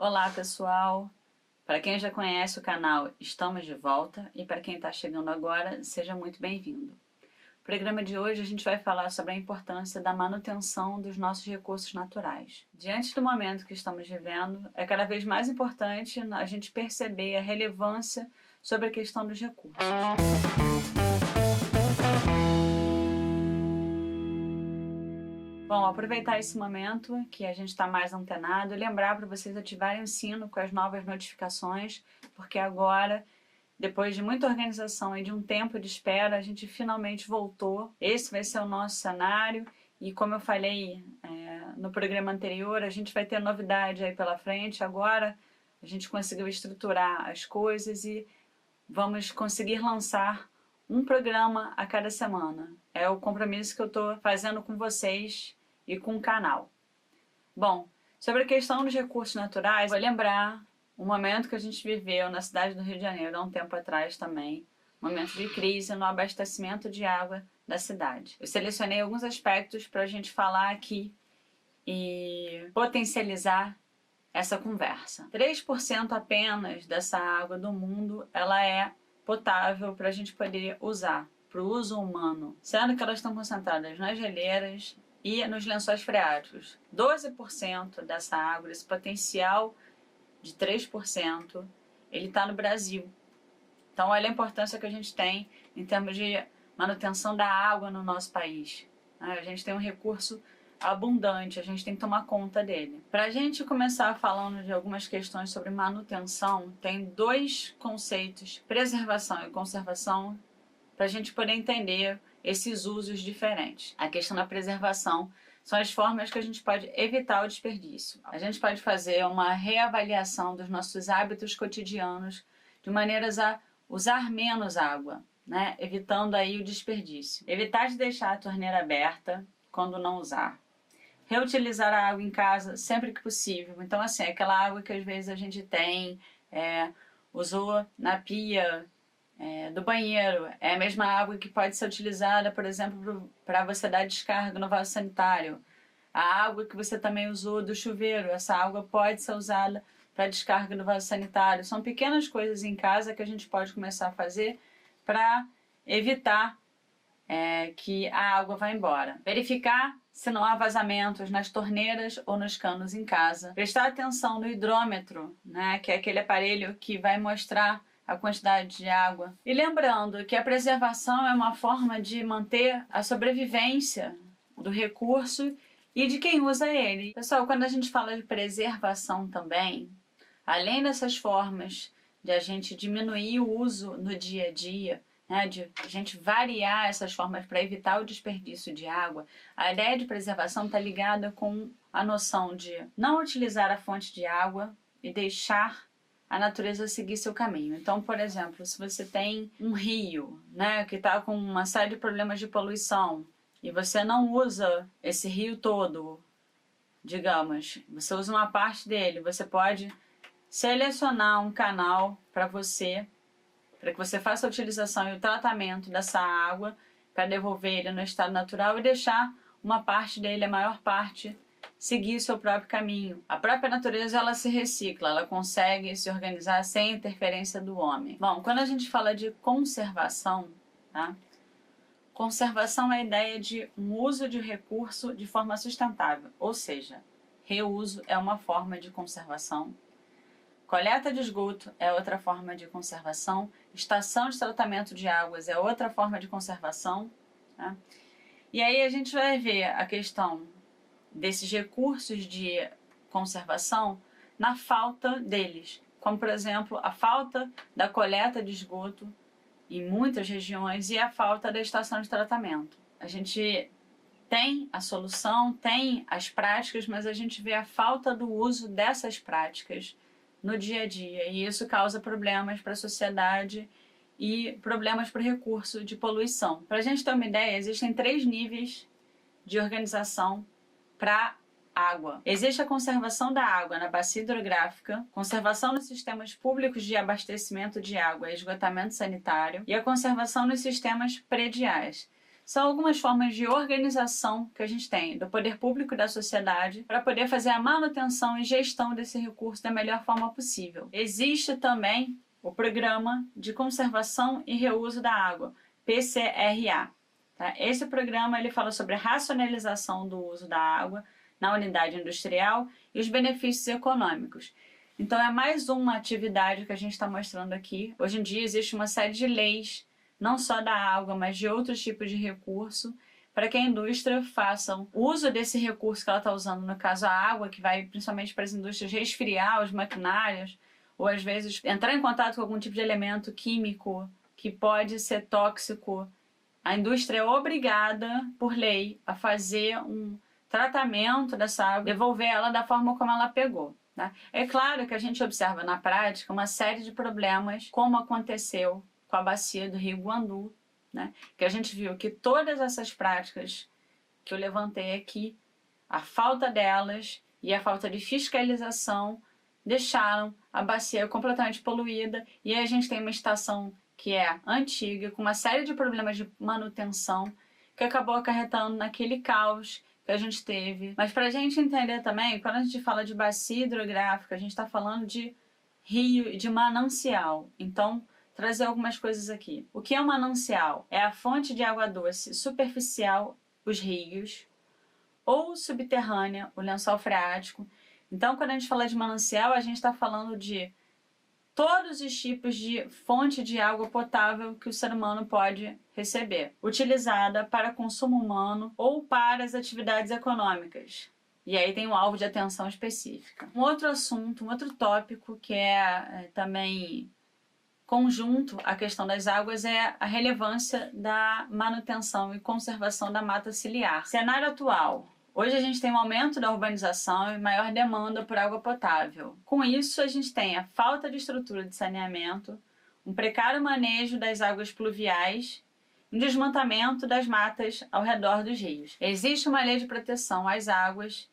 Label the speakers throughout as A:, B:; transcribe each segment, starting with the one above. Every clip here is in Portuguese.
A: Olá pessoal, para quem já conhece o canal, estamos de volta e para quem está chegando agora, seja muito bem-vindo. No programa de hoje a gente vai falar sobre a importância da manutenção dos nossos recursos naturais. Diante do momento que estamos vivendo, é cada vez mais importante a gente perceber a relevância sobre a questão dos recursos. Bom, aproveitar esse momento que a gente está mais antenado e lembrar para vocês ativarem o sino com as novas notificações, porque agora, depois de muita organização e de um tempo de espera, a gente finalmente voltou. Esse vai ser o nosso cenário e, como eu falei no programa anterior, a gente vai ter novidade aí pela frente. Agora a gente conseguiu estruturar as coisas e vamos conseguir lançar um programa a cada semana. É o compromisso que eu estou fazendo com vocês e com o canal. Bom, sobre a questão dos recursos naturais, vou lembrar o momento que a gente viveu na cidade do Rio de Janeiro há um tempo atrás também, momento de crise no abastecimento de água da cidade. Eu selecionei alguns aspectos para a gente falar aqui e potencializar essa conversa. 3% apenas dessa água do mundo ela é potável para a gente poder usar para o uso humano, sendo que elas estão concentradas nas geleiras e nos lençóis freáticos. 12% dessa água, esse potencial de 3%, ele está no Brasil. Então olha a importância que a gente tem em termos de manutenção da água no nosso país. A gente tem um recurso abundante, a gente tem que tomar conta dele. Para a gente começar falando de algumas questões sobre manutenção, tem dois conceitos, preservação e conservação, para a gente poder entender esses usos diferentes. A questão da preservação são as formas que a gente pode evitar o desperdício. A gente pode fazer uma reavaliação dos nossos hábitos cotidianos de maneiras a usar menos água, né? Evitando aí o desperdício. Evitar de deixar a torneira aberta quando não usar. Reutilizar a água em casa sempre que possível. Então, assim, aquela água que às vezes a gente tem, usou na pia do banheiro, é a mesma água que pode ser utilizada, por exemplo, para você dar descarga no vaso sanitário. A água que você também usou do chuveiro, essa água pode ser usada para descarga no vaso sanitário. São pequenas coisas em casa que a gente pode começar a fazer para evitar que a água vá embora. Verificar se não há vazamentos nas torneiras ou nos canos em casa. Prestar atenção no hidrômetro, né, que é aquele aparelho que vai mostrar a quantidade de água. E lembrando que a preservação é uma forma de manter a sobrevivência do recurso e de quem usa ele. Pessoal, quando a gente fala de preservação também, além dessas formas de a gente diminuir o uso no dia a dia, né, de a gente variar essas formas para evitar o desperdício de água, a ideia de preservação está ligada com a noção de não utilizar a fonte de água e deixar a natureza seguir seu caminho. Então, por exemplo, se você tem um rio, né, que está com uma série de problemas de poluição e você não usa esse rio todo, digamos, você usa uma parte dele, você pode selecionar um canal para que você faça a utilização e o tratamento dessa água para devolver ele no estado natural e deixar uma parte dele, a maior parte, seguir seu próprio caminho. A própria natureza ela se recicla, ela consegue se organizar sem interferência do homem. Bom, quando a gente fala de conservação, tá? Conservação é a ideia de um uso de recurso de forma sustentável, ou seja, reuso é uma forma de conservação. Coleta de esgoto é outra forma de conservação. Estação de tratamento de águas é outra forma de conservação. Tá? E aí a gente vai ver a questão desses recursos de conservação na falta deles. Como, por exemplo, a falta da coleta de esgoto em muitas regiões e a falta da estação de tratamento. A gente tem a solução, tem as práticas, mas a gente vê a falta do uso dessas práticas no dia a dia, e isso causa problemas para a sociedade e problemas para o recurso de poluição. Para a gente ter uma ideia, existem 3 níveis de organização para água. Existe a conservação da água na bacia hidrográfica, conservação nos sistemas públicos de abastecimento de água e esgotamento sanitário, e a conservação nos sistemas prediais. São algumas formas de organização que a gente tem do poder público e da sociedade para poder fazer a manutenção e gestão desse recurso da melhor forma possível. Existe também o Programa de Conservação e Reuso da Água, PCRA. Tá? Esse programa ele fala sobre a racionalização do uso da água na unidade industrial e os benefícios econômicos. Então é mais uma atividade que a gente está mostrando aqui. Hoje em dia existe uma série de leis, não só da água, mas de outros tipos de recurso, para que a indústria faça uso desse recurso que ela está usando, no caso a água, que vai principalmente para as indústrias resfriar os maquinários, ou às vezes entrar em contato com algum tipo de elemento químico que pode ser tóxico. A indústria é obrigada, por lei, a fazer um tratamento dessa água, devolver ela da forma como ela pegou. Tá? É claro que a gente observa na prática uma série de problemas, como aconteceu com a bacia do Rio Guandu, né? Que a gente viu que todas essas práticas que eu levantei aqui, a falta delas e a falta de fiscalização deixaram a bacia completamente poluída, e aí a gente tem uma estação que é antiga, com uma série de problemas de manutenção, que acabou acarretando naquele caos que a gente teve. Mas para a gente entender também, quando a gente fala de bacia hidrográfica, a gente está falando de rio e de manancial. Então, trazer algumas coisas aqui. O que é um manancial? É a fonte de água doce superficial, os rios, ou subterrânea, o lençol freático. Então, quando a gente fala de manancial, a gente está falando de todos os tipos de fonte de água potável que o ser humano pode receber, utilizada para consumo humano ou para as atividades econômicas. E aí tem um alvo de atenção específica. Um outro assunto, um outro tópico que é também conjunto à questão das águas é a relevância da manutenção e conservação da mata ciliar. Cenário atual. Hoje a gente tem um aumento da urbanização e maior demanda por água potável. Com isso, a gente tem a falta de estrutura de saneamento, um precário manejo das águas pluviais e um desmatamento das matas ao redor dos rios. Existe uma lei de proteção às águas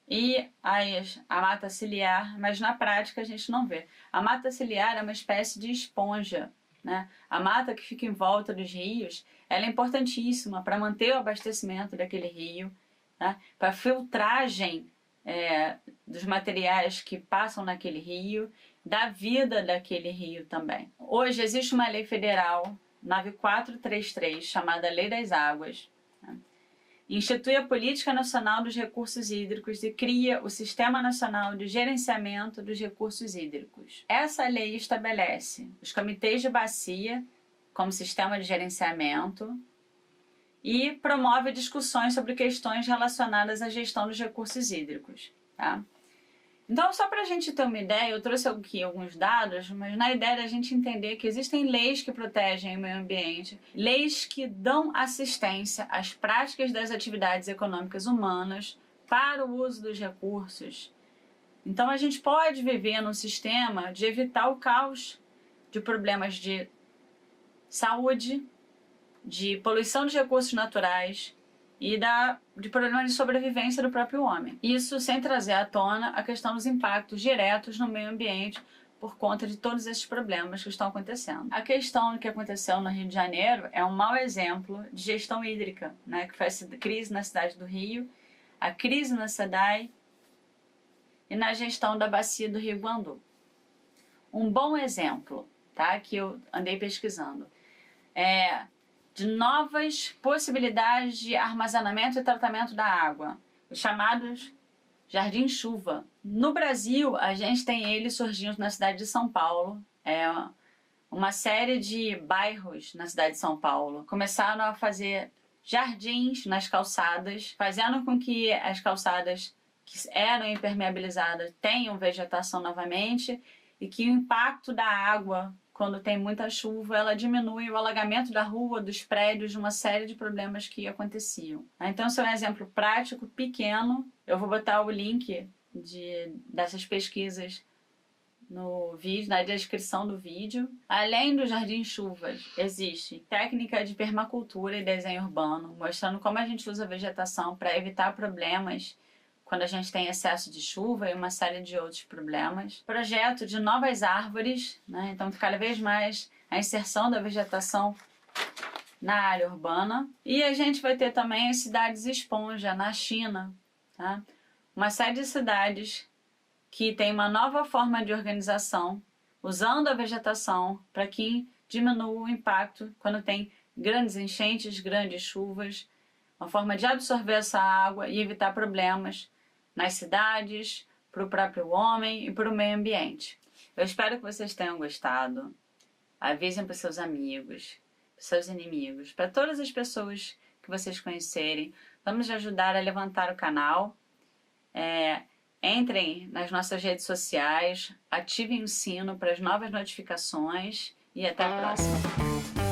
A: e a mata ciliar, mas na prática a gente não vê. A mata ciliar é uma espécie de esponja, né? A mata que fica em volta dos rios, ela é importantíssima para manter o abastecimento daquele rio, né? Para a filtragem dos materiais que passam naquele rio, da vida daquele rio também. Hoje existe uma lei federal, 9433, chamada Lei das Águas, né? Institui a Política Nacional dos Recursos Hídricos e cria o Sistema Nacional de Gerenciamento dos Recursos Hídricos. Essa lei estabelece os comitês de bacia como sistema de gerenciamento e promove discussões sobre questões relacionadas à gestão dos recursos hídricos. Tá? Então, só para a gente ter uma ideia, eu trouxe aqui alguns dados, mas na ideia da gente entender que existem leis que protegem o meio ambiente, leis que dão assistência às práticas das atividades econômicas humanas para o uso dos recursos. Então, a gente pode viver num sistema de evitar o caos de problemas de saúde, de poluição de recursos naturais e de problemas de sobrevivência do próprio homem. Isso sem trazer à tona a questão dos impactos diretos no meio ambiente por conta de todos esses problemas que estão acontecendo. A questão que aconteceu no Rio de Janeiro é um mau exemplo de gestão hídrica, né, que foi a crise na cidade do Rio, a crise na SEDAI e na gestão da bacia do Rio Guandu. Um bom exemplo, tá, que eu andei pesquisando, de novas possibilidades de armazenamento e tratamento da água, os chamados jardim-chuva. No Brasil, a gente tem eles surgindo na cidade de São Paulo, uma série de bairros na cidade de São Paulo começaram a fazer jardins nas calçadas, fazendo com que as calçadas que eram impermeabilizadas tenham vegetação novamente e que o impacto da água, quando tem muita chuva, ela diminui o alagamento da rua, dos prédios, de uma série de problemas que aconteciam. Então, esse é um exemplo prático, pequeno. Eu vou botar o link dessas pesquisas no vídeo, na descrição do vídeo. Além do jardim-chuvas, existe técnica de permacultura e desenho urbano, mostrando como a gente usa a vegetação para evitar problemas quando a gente tem excesso de chuva e uma série de outros problemas. Projeto de novas árvores, né? Então cada vez mais a inserção da vegetação na área urbana. E a gente vai ter também as cidades esponja na China, tá? Uma série de cidades que tem uma nova forma de organização, usando a vegetação para que diminua o impacto quando tem grandes enchentes, grandes chuvas, uma forma de absorver essa água e evitar problemas nas cidades, para o próprio homem e para o meio ambiente. Eu espero que vocês tenham gostado. Avisem para os seus amigos, para os seus inimigos, para todas as pessoas que vocês conhecerem. Vamos ajudar a levantar o canal. Entrem nas nossas redes sociais, ativem o sino para as novas notificações e até a próxima.